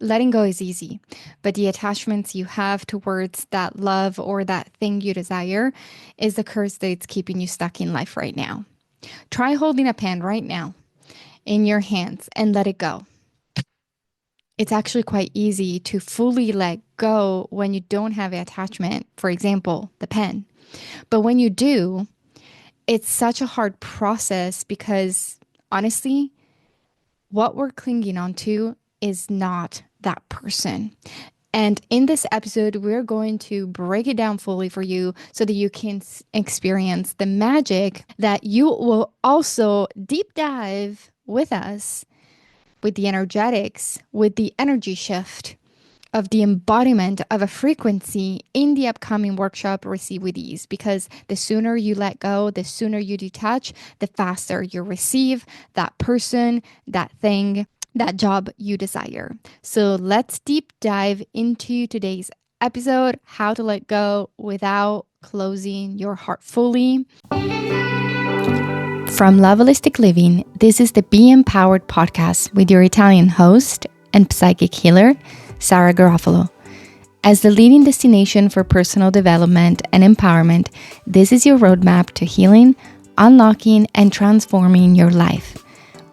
letting go is easy, but the attachments you have towards that love or that thing you desire is the curse that's keeping you stuck in life right now. Try holding a pen right now in your hands and let it go. It's actually quite easy to fully let go when you don't have an attachment, for example, the pen. But when you do, it's such a hard process because honestly, what we're clinging on to is not that person. And in this episode, we're going to break it down fully for you so that you can experience the magic that you will also deep dive with us with the energetics, with the energy shift of the embodiment of a frequency in the upcoming workshop Receive with Ease. Because the sooner you let go, the sooner you detach, the faster you receive that person, that thing, that job you desire. So let's deep dive into today's episode, how to let go without closing your heart fully. From Lovelistic Living, this is the BEmpowered Podcast with your Italian host and psychic healer, Sara Garofalo. As the leading destination for personal development and empowerment, this is your roadmap to healing, unlocking, and transforming your life.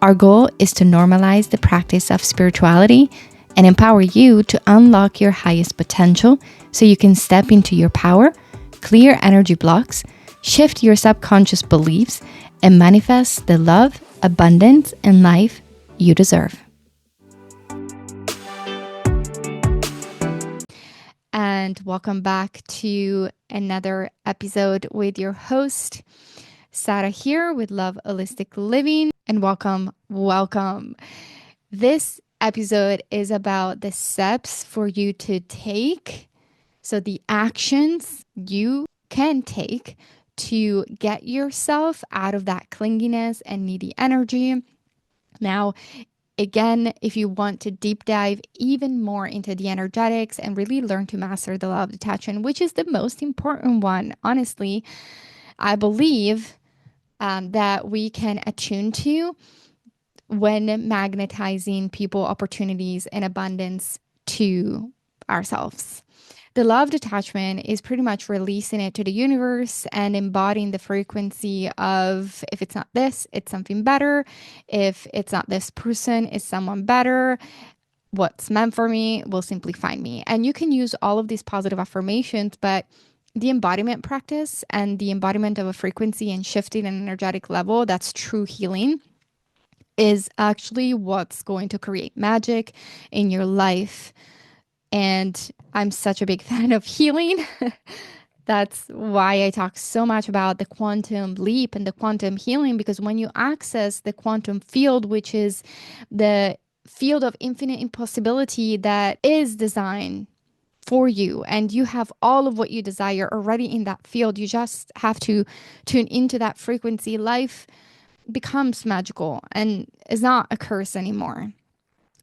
Our goal is to normalize the practice of spirituality and empower you to unlock your highest potential so you can step into your power, clear energy blocks, shift your subconscious beliefs, and manifest the love, abundance, and life you deserve. And welcome back to another episode with your host, Sara here with Love Holistic Living. And welcome. This episode is about the steps for you to take. So the actions you can take to get yourself out of that clinginess and needy energy. Now, again, if you want to deep dive even more into the energetics and really learn to master the law of detachment, which is the most important one, honestly, I believe that we can attune to when magnetizing people, opportunities, and abundance to ourselves. The law of detachment is pretty much releasing it to the universe and embodying the frequency of if it's not this, it's something better. If it's not this person, it's someone better. What's meant for me will simply find me. And you can use all of these positive affirmations, but the embodiment practice and the embodiment of a frequency and shifting an energetic level, that's true healing, is actually what's going to create magic in your life. And I'm such a big fan of healing. That's why I talk so much about the quantum leap and the quantum healing, because when you access the quantum field, which is the field of infinite impossibility that is designed for you, and you have all of what you desire already in that field, you just have to tune into that frequency. Life becomes magical and is not a curse anymore.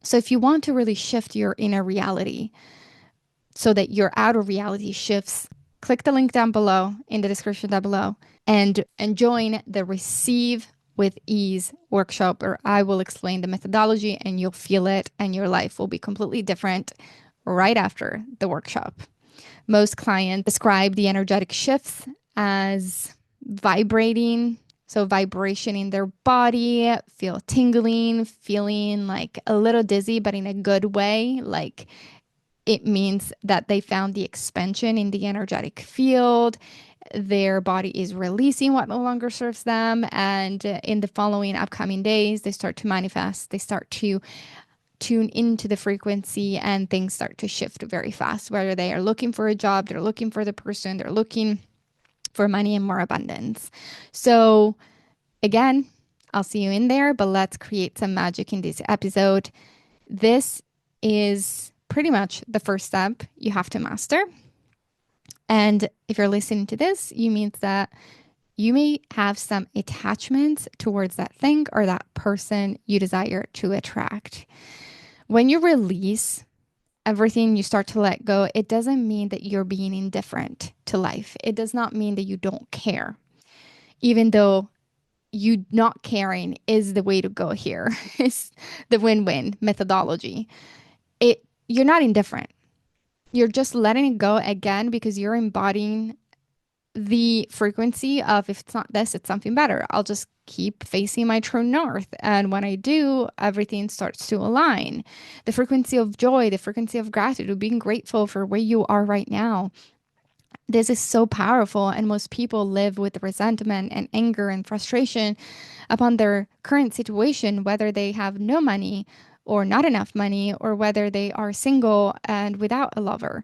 So if you want to really shift your inner reality so that your outer reality shifts, click the link down below in the description down below and join the Receive with Ease workshop, where I will explain the methodology and you'll feel it and your life will be completely different right after the workshop. Most clients describe the energetic shifts as vibrating. So vibration in their body, feel tingling, feeling like a little dizzy, but in a good way. Like it means that they found the expansion in the energetic field. Their body is releasing what no longer serves them. And in the following upcoming days, they start to manifest. They start to tune into the frequency and things start to shift very fast. Whether they are looking for a job, they're looking for the person, they're looking for money and more abundance. So again, I'll see you in there, but let's create some magic in this episode. This is pretty much the first step you have to master. And if you're listening to this, you mean that you may have some attachments towards that thing or that person you desire to attract. When you release everything, you start to let go, it doesn't mean that you're being indifferent to life. It does not mean that you don't care, even though you not caring is the way to go here. It's the win-win methodology. It you're not indifferent. You're just letting it go again because you're embodying the frequency of, if it's not this, it's something better. I'll just keep facing my true north. And when I do, everything starts to align. The frequency of joy, the frequency of gratitude, being grateful for where you are right now. This is so powerful. And most people live with resentment and anger and frustration upon their current situation, whether they have no money or not enough money, or whether they are single and without a lover.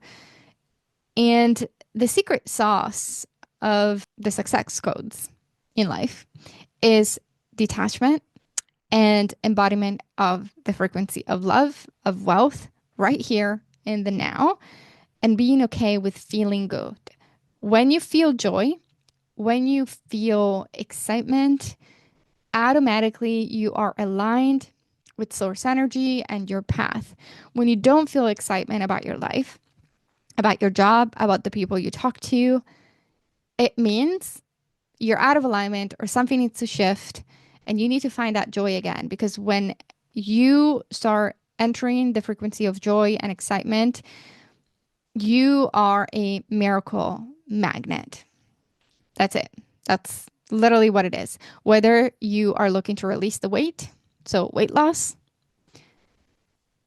And the secret sauce of the success codes in life is detachment and embodiment of the frequency of love, of wealth, right here in the now, and being okay with feeling good. When you feel joy, when you feel excitement, automatically you are aligned with source energy and your path. When you don't feel excitement about your life, about your job, about the people you talk to, it means you're out of alignment or something needs to shift and you need to find that joy again. Because when you start entering the frequency of joy and excitement, you are a miracle magnet. That's it. That's literally what it is. Whether you are looking to release the weight, so weight loss,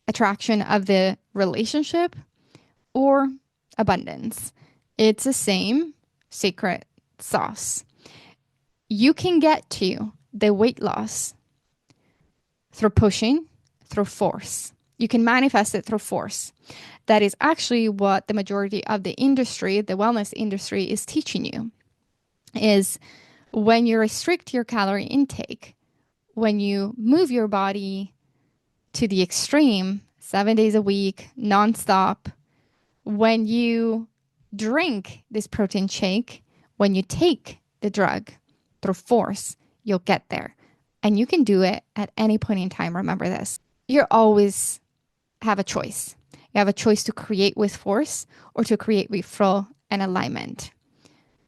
attraction of the relationship, or abundance, it's the same secret sauce. You can get to the weight loss through pushing, through force. You can manifest it through force. That is actually what the majority of the industry, the wellness industry, is teaching you. Is when you restrict your calorie intake, when you move your body to the extreme, 7 days a week, nonstop, when you drink this protein shake, when you take the drug through force, you'll get there. And you can do it at any point in time. Remember this. You always have a choice. You have a choice to create with force or to create with flow and alignment.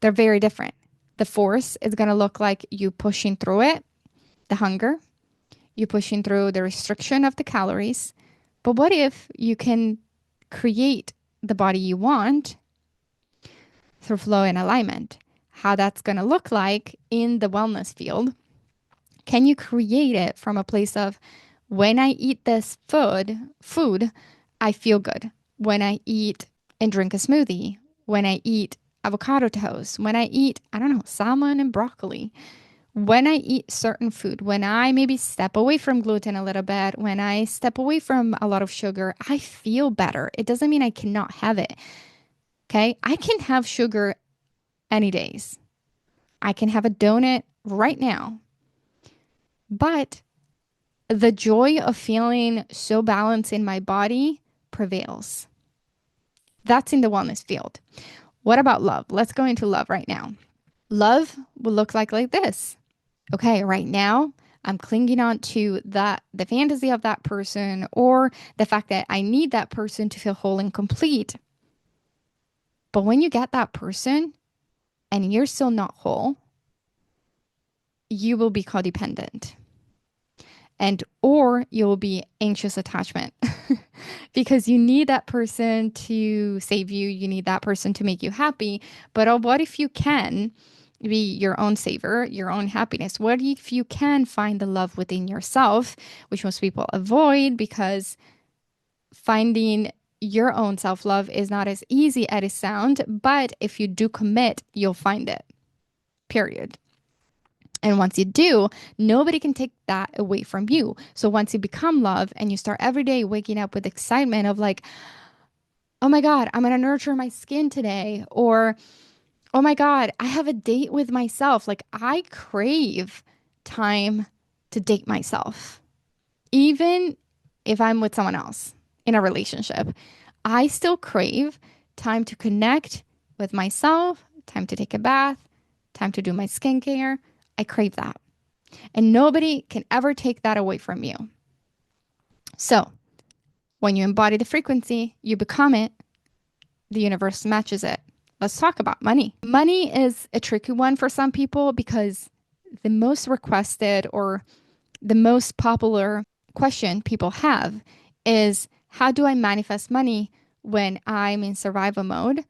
They're very different. The force is going to look like you pushing through it, the hunger, you pushing through the restriction of the calories. But what if you can create the body you want through flow and alignment? How that's going to look like in the wellness field. Can you create it from a place of, when I eat this food, I feel good. When I eat and drink a smoothie, when I eat avocado toast, when I eat, salmon and broccoli, when I eat certain food, when I maybe step away from gluten a little bit, when I step away from a lot of sugar, I feel better. It doesn't mean I cannot have it. Okay. I can have sugar any days. I can have a donut right now. But the joy of feeling so balanced in my body prevails. That's in the wellness field. What about love? Let's go into love right now. Love will look like this. Okay, right now, I'm clinging on to the fantasy of that person, or the fact that I need that person to feel whole and complete. But when you get that person and you're still not whole, you will be codependent. Or you'll be anxious attachment because you need that person to save you. You need that person to make you happy. But what if you can be your own saver, your own happiness? What if you can find the love within yourself, which most people avoid because finding your own self-love is not as easy as it sounds. But if you do commit, you'll find it, period. And once you do, nobody can take that away from you. So once you become love and you start every day waking up with excitement of like, oh my God, I'm going to nurture my skin today. Or, oh my God, I have a date with myself. Like, I crave time to date myself. Even if I'm with someone else in a relationship, I still crave time to connect with myself, time to take a bath, time to do my skincare. I crave that. And nobody can ever take that away from you. So when you embody the frequency, you become it, the universe matches it. Let's talk about money. Money is a tricky one for some people because the most requested or the most popular question people have is, how do I manifest money when I'm in survival mode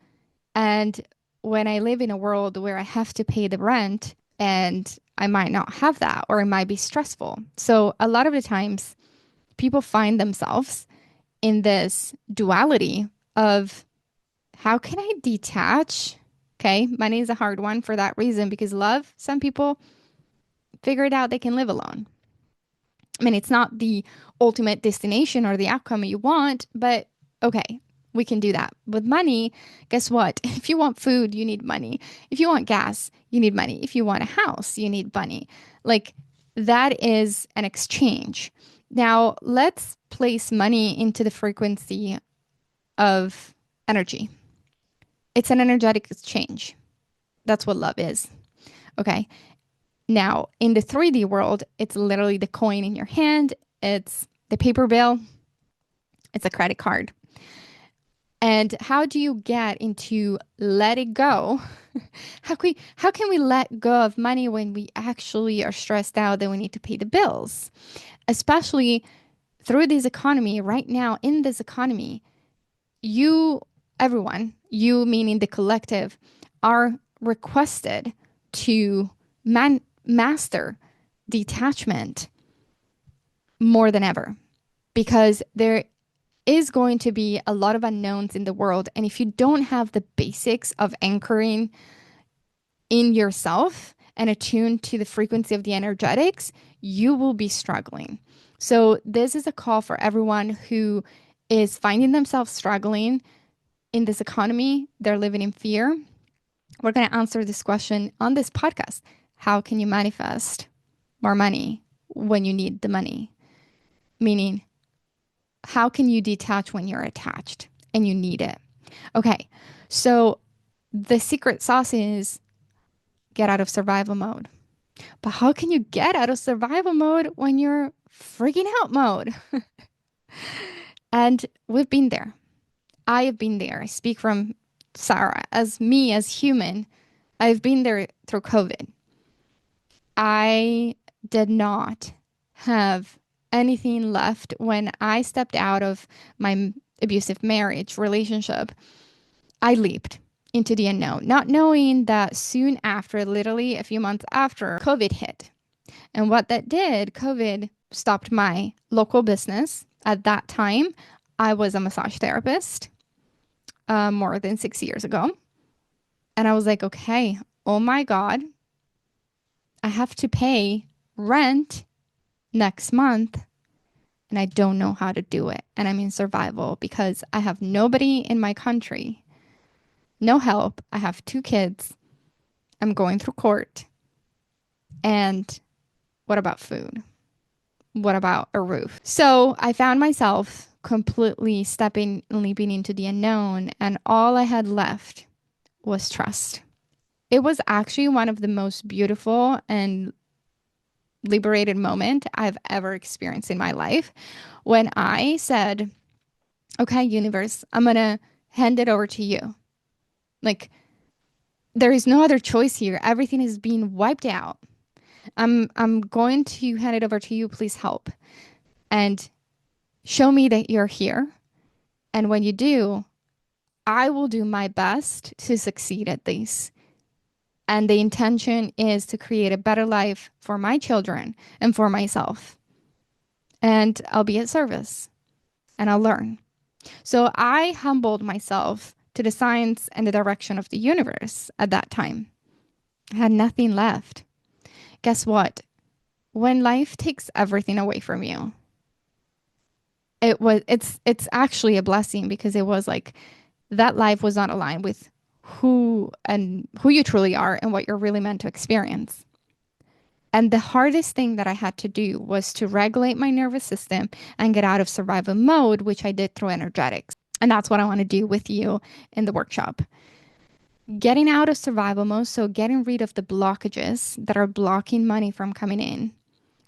and when I live in a world where I have to pay the rent and I might not have that, or it might be stressful. So a lot of the times people find themselves in this duality of how can I detach? Okay, money is a hard one for that reason, because love, some people figured out they can live alone. I mean, it's not the ultimate destination or the outcome you want, but okay, we can do that. With money, guess what? If you want food, you need money. If you want gas, you need money. If you want a house, you need money. Like, that is an exchange. Now, let's place money into the frequency of energy. It's an energetic exchange. That's what love is. Okay. Now, in the 3D world, it's literally the coin in your hand, it's the paper bill, it's a credit card. And how do you get into let it go? How can we let go of money when we actually are stressed out that we need to pay the bills? Especially through this economy right now, in this economy, everyone, you meaning the collective, are requested to master detachment more than ever, because there is going to be a lot of unknowns in the world. And if you don't have the basics of anchoring in yourself and attuned to the frequency of the energetics, you will be struggling. So this is a call for everyone who is finding themselves struggling in this economy. They're living in fear. We're going to answer this question on this podcast. How can you manifest more money when you need the money? Meaning, how can you detach when you're attached and you need it? Okay, so the secret sauce is get out of survival mode. But how can you get out of survival mode when you're freaking out mode? And we've been there. I have been there. I speak from Sara. As me, as human, I've been there through COVID. I did not have anything left when I stepped out of my abusive marriage relationship. I leaped into the unknown, not knowing that soon after, literally a few months after, COVID hit. And what that did, COVID stopped my local business. At that time, I was a massage therapist more than 6 years ago. And I was like, okay, oh my God, I have to pay rent next month and I don't know how to do it. And I'm in survival because I have nobody in my country, no help. I have 2 kids. I'm going through court. And what about food? What about a roof? So I found myself completely leaping into the unknown. And all I had left was trust. It was actually one of the most beautiful and liberated moment I've ever experienced in my life when I said, okay, universe, I'm going to hand it over to you. Like, there is no other choice here. Everything is being wiped out. I'm going to hand it over to you. Please help. And show me that you're here. And when you do, I will do my best to succeed at this. And the intention is to create a better life for my children and for myself. And I'll be at service and I'll learn. So I humbled myself to the signs and the direction of the universe at that time. I had nothing left. Guess what? When life takes everything away from you, it's actually a blessing, because it was like that life was not aligned with who you truly are and what you're really meant to experience. And the hardest thing that I had to do was to regulate my nervous system and get out of survival mode, which I did through energetics. And that's what I want to do with you in the workshop. Getting out of survival mode, so getting rid of the blockages that are blocking money from coming in.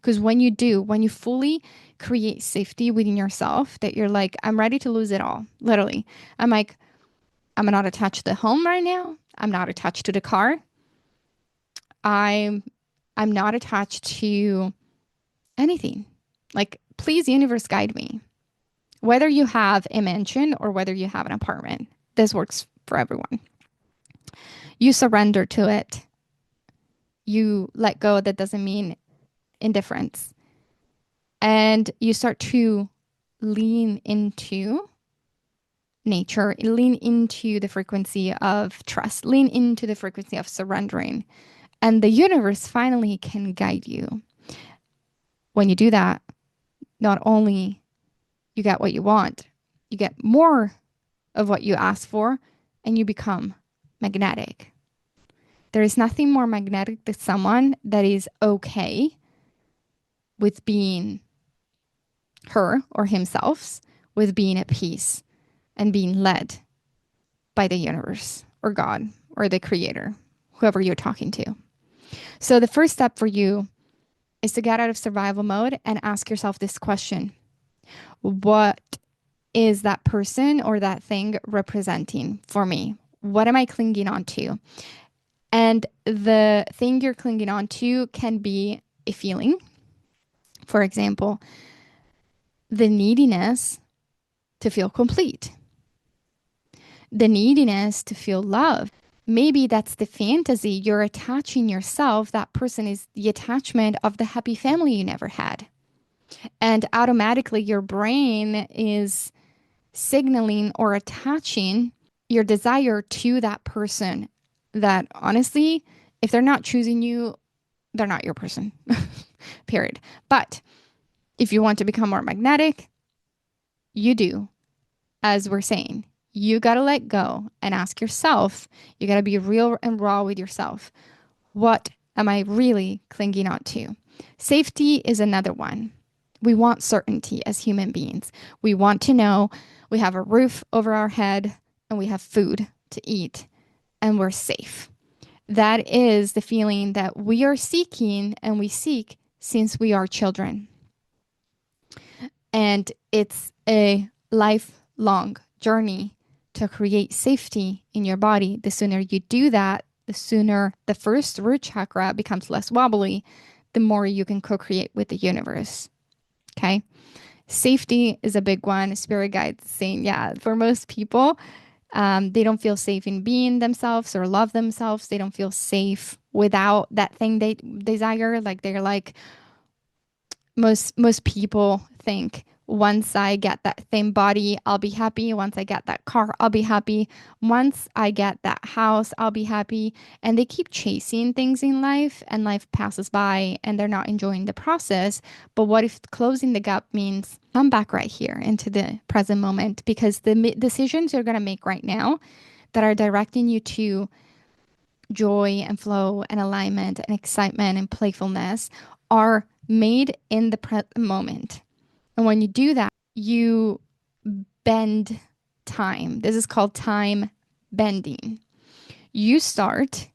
Because when you fully create safety within yourself, that you're like, I'm ready to lose it all. Literally. I'm like, I'm not attached to the home right now. I'm not attached to the car. I'm not attached to anything. Like, please, universe, guide me. Whether you have a mansion or whether you have an apartment, this works for everyone. You surrender to it. You let go. That doesn't mean indifference. And you start to lean into nature, lean into the frequency of trust, lean into the frequency of surrendering. And the universe finally can guide you. When you do that, not only you get what you want, you get more of what you ask for, and you become magnetic. There is nothing more magnetic than someone that is okay with being her or himself, with being at peace and being led by the universe or God or the creator, whoever you're talking to. So the first step for you is to get out of survival mode and ask yourself this question. What is that person or that thing representing for me? What am I clinging on to? And the thing you're clinging on to can be a feeling. For example, the neediness to feel complete, the neediness to feel love. Maybe that's the fantasy you're attaching yourself. That person is the attachment of the happy family you never had. And automatically your brain is signaling or attaching your desire to that person that honestly, if they're not choosing you, they're not your person, period. But if you want to become more magnetic, you do, as we're saying, you got to let go and ask yourself, you got to be real and raw with yourself. What am I really clinging on to? Safety is another one. We want certainty as human beings. We want to know we have a roof over our head and we have food to eat and we're safe. That is the feeling that we are seeking and we seek since we are children. And it's a lifelong journey to create safety in your body. The sooner you do that, the sooner the first root chakra becomes less wobbly, the more you can co-create with the universe. Okay. Safety is a big one. Spirit guides saying, yeah, for most people, they don't feel safe in being themselves or love themselves. They don't feel safe without that thing they desire. Like they're like, most people think once I get that thin body, I'll be happy. Once I get that car, I'll be happy. Once I get that house, I'll be happy. And they keep chasing things in life and life passes by and they're not enjoying the process. But what if closing the gap means come back right here into the present moment? Because the decisions you're going to make right now that are directing you to joy and flow and alignment and excitement and playfulness are made in the present moment. And when you do that, you bend time. This is called time bending. You start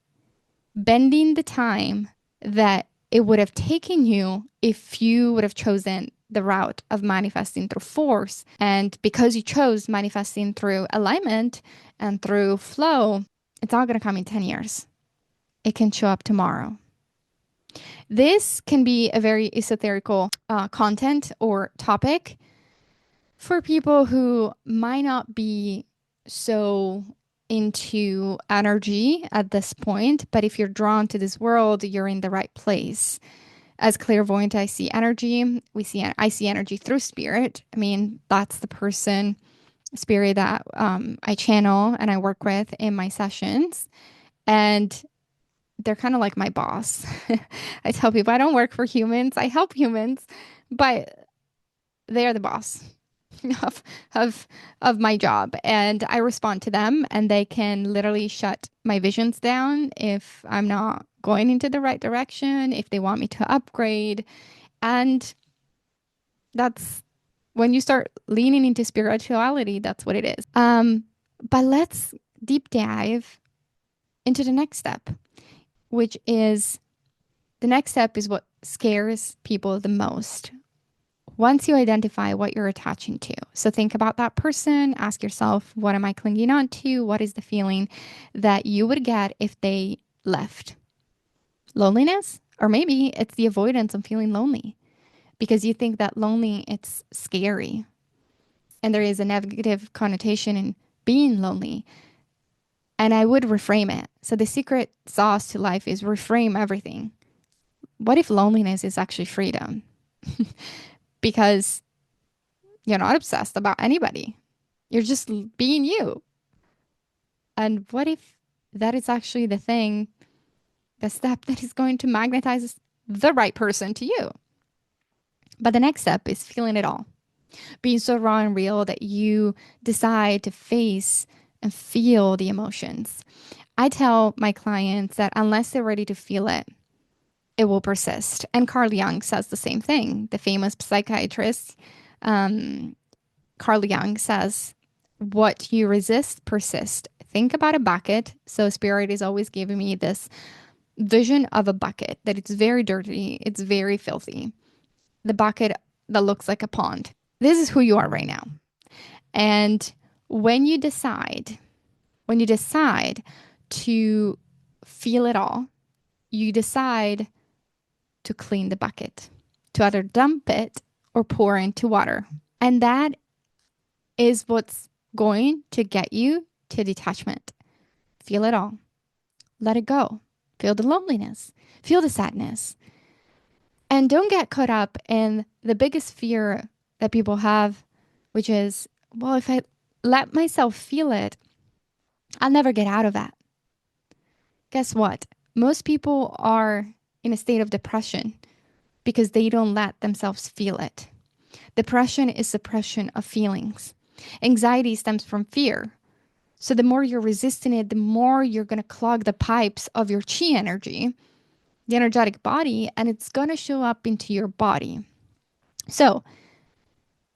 bending the time that it would have taken you if you would have chosen the route of manifesting through force. And because you chose manifesting through alignment and through flow, it's not going to come in 10 years. It can show up tomorrow. This can be a very esoterical content or topic for people who might not be so into energy at this point, but if you're drawn to this world, you're in the right place. As clairvoyant, I see energy. I see energy through spirit. I mean, that's the person, spirit that I channel and I work with in my sessions. And they're kind of like my boss. I tell people I don't work for humans. I help humans, but they are the boss of of my job, and I respond to them, and they can literally shut my visions down if I'm not going into the right direction, if they want me to upgrade. And that's when you start leaning into spirituality, that's what it is. But let's deep dive into the next step, which is the next step is what scares people the most. Once you identify what you're attaching to. So think about that person, ask yourself, what am I clinging on to? What is the feeling that you would get if they left? Loneliness? Or maybe it's the avoidance of feeling lonely because you think that lonely, it's scary. and there is a negative connotation in being lonely. And I would reframe it. So the secret sauce to life is reframe everything. What if loneliness is actually freedom? Because you're not obsessed about anybody. You're just being you. And what if that is actually the thing, the step that is going to magnetize the right person to you? But the next step is feeling it all. Being so raw and real that you decide to face and feel the emotions. I tell my clients that unless they're ready to feel it, it will persist. And Carl Jung says the same thing. The famous psychiatrist, Carl Jung says, what you resist persists. Think about a bucket. So Spirit is always giving me this vision of a bucket that it's very dirty, it's very filthy. The bucket that looks like a pond. This is who you are right now. And when you decide to feel it all, you decide to clean the bucket, to either dump it or pour into water. And that is what's going to get you to detachment. Feel it all. Let it go. Feel the loneliness. Feel the sadness. And don't get caught up in the biggest fear that people have, which is, well, if I let myself feel it, I'll never get out of that. Guess what? Most people are in a state of depression because they don't let themselves feel it. Depression is suppression of feelings. Anxiety stems from fear. So the more you're resisting it, the more you're going to clog the pipes of your chi energy, the energetic body, and it's going to show up into your body. So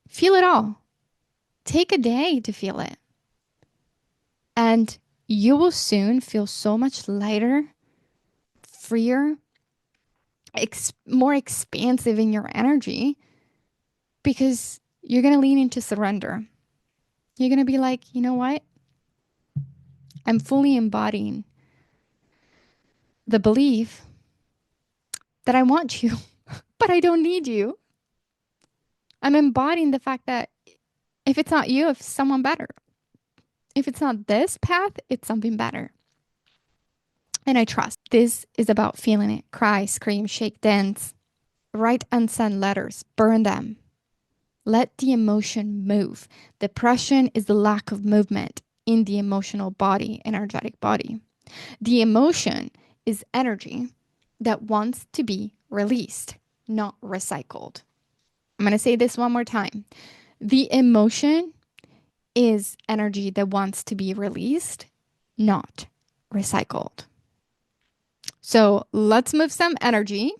feel it all. Take a day to feel it. And you will soon feel so much lighter, freer, more expansive in your energy because you're going to lean into surrender. You're going to be like, you know what? I'm fully embodying the belief that I want you, but I don't need you. I'm embodying the fact that if it's not you, it's someone better. If it's not this path, it's something better. And I trust. This is about feeling it. Cry, scream, shake, dance. Write unsent letters. Burn them. Let the emotion move. Depression is the lack of movement in the emotional body, energetic body. The emotion is energy that wants to be released, not recycled. I'm going to say this one more time. The emotion is energy that wants to be released, not recycled. So let's move some energy.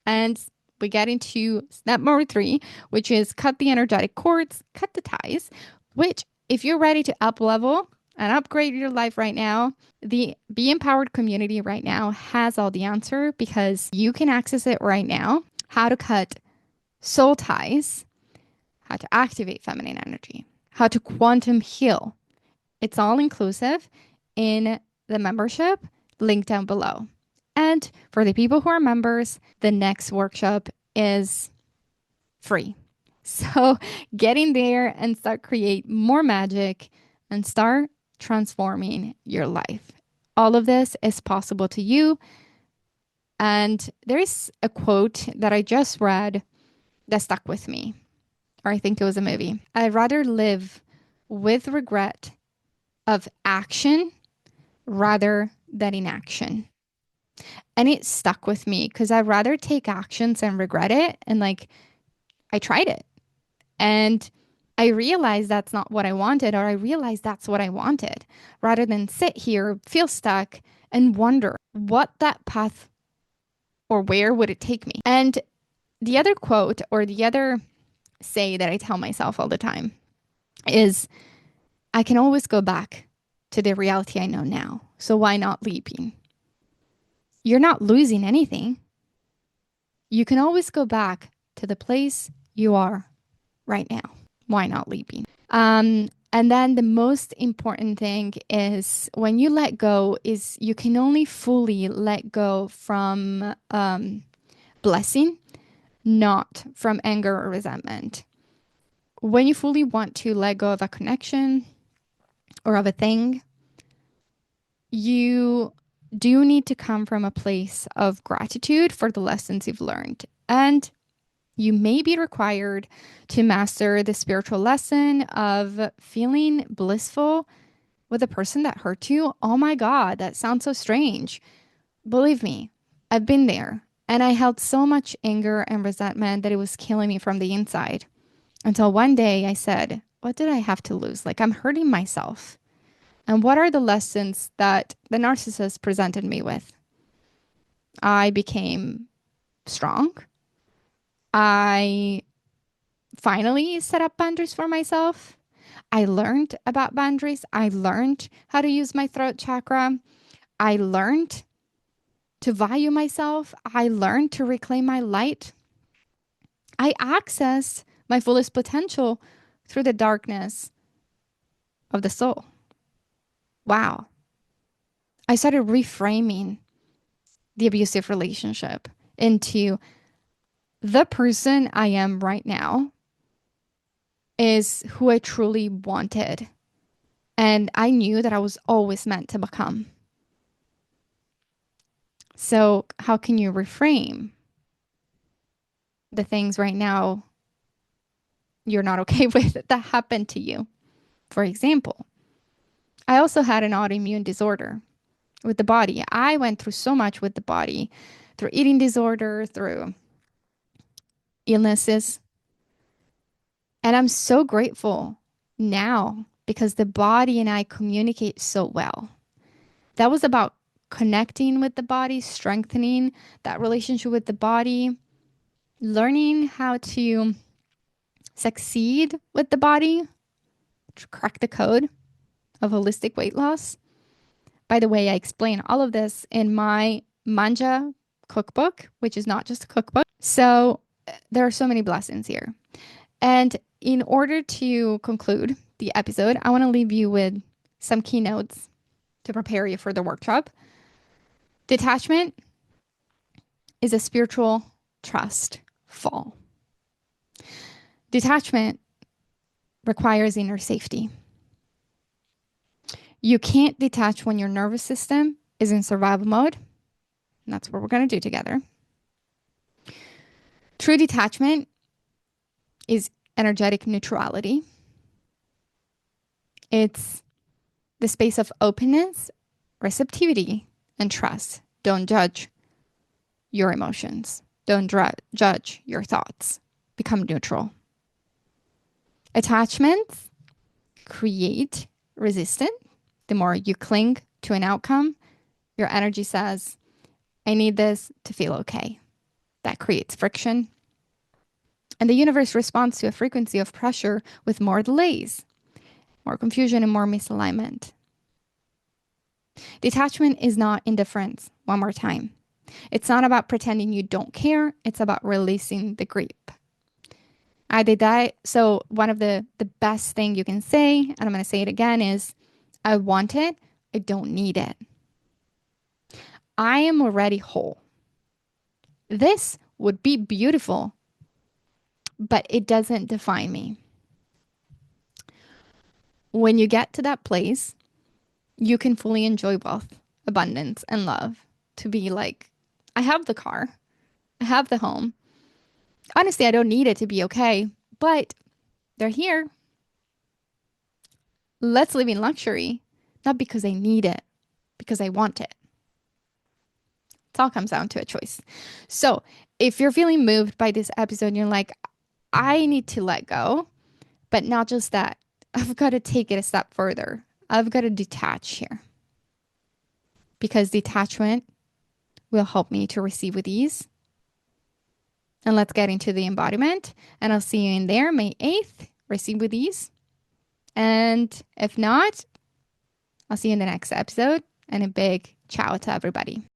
And we get into step number 3, which is cut the energetic cords, cut the ties, which if you're ready to up level and upgrade your life right now, the BEmpowered community right now has all the answer because you can access it right now. How to cut soul ties, how to activate feminine energy, how to quantum heal. It's all inclusive in the membership link down below. And for the people who are members, the next workshop is free. So get in there and start create more magic and start transforming your life. All of this is possible to you. And there is a quote that I just read that stuck with me, or I think it was a movie. I'd rather live with regret of action rather than inaction. And it stuck with me because I'd rather take actions and regret it. And like, I tried it and I realized that's not what I wanted, or I realized that's what I wanted, rather than sit here, feel stuck, and wonder what that path or where would it take me. And the other quote or the other say that I tell myself all the time is, I can always go back to the reality I know now. So why not leaping? You're not losing anything. You can always go back to the place you are right now. Why not leaping? And then the most important thing is when you let go is you can only fully let go from blessing, not from anger or resentment. when you fully want to let go of a connection or of a thing, you do need to come from a place of gratitude for the lessons you've learned. And you may be required to master the spiritual lesson of feeling blissful with a person that hurt you. Oh my God, that sounds so strange. Believe me, I've been there. And I held so much anger and resentment that it was killing me from the inside. Until one day I said, what did I have to lose? Like, I'm hurting myself. And what are the lessons that the narcissist presented me with? I became strong. I finally set up boundaries for myself. I learned about boundaries. I learned how to use my throat chakra. I learned to value myself. I learned to reclaim my light. I accessed my fullest potential through the darkness of the soul. Wow. I started reframing the abusive relationship into the person I am right now is who I truly wanted. And I knew that I was always meant to become. So, how can you reframe the things right now you're not okay with that happened to you? For example, I also had an autoimmune disorder with the body. I went through so much with the body, through eating disorder, through illnesses. And I'm so grateful now because the body and I communicate so well. That was about connecting with the body, strengthening that relationship with the body, learning how to succeed with the body, to crack the code of holistic weight loss. By the way, I explain all of this in my Manja cookbook, which is not just a cookbook. So there are so many blessings here. And in order to conclude the episode, I want to leave you with some keynotes to prepare you for the workshop. Detachment is a spiritual trust fall. Detachment requires inner safety. You can't detach when your nervous system is in survival mode. And that's what we're going to do together. True detachment is energetic neutrality. It's the space of openness, receptivity, and trust. Don't judge your emotions. Don't judge your thoughts. Become neutral. Attachments create resistance. The more you cling to an outcome, your energy says, I need this to feel okay. That creates friction. And the universe responds to a frequency of pressure with more delays, more confusion, and more misalignment. Detachment is not indifference. One more time. It's not about pretending you don't care. It's about releasing the grip. I did that. So one of the best thing you can say, and I'm going to say it again, is I want it. I don't need it. I am already whole. This would be beautiful, but it doesn't define me. When you get to that place, you can fully enjoy wealth, abundance, and love. To be like, I have the car, I have the home. Honestly, I don't need it to be okay, but they're here. Let's live in luxury, not because I need it, because I want it. It all comes down to a choice. So if you're feeling moved by this episode and you're like, I need to let go, but not just that, I've got to take it a step further. I've got to detach here. Because detachment will help me to receive with ease. And let's get into the embodiment. And I'll see you in there May 8th. Receive with ease. And if not, I'll see you in the next episode. And a big ciao to everybody.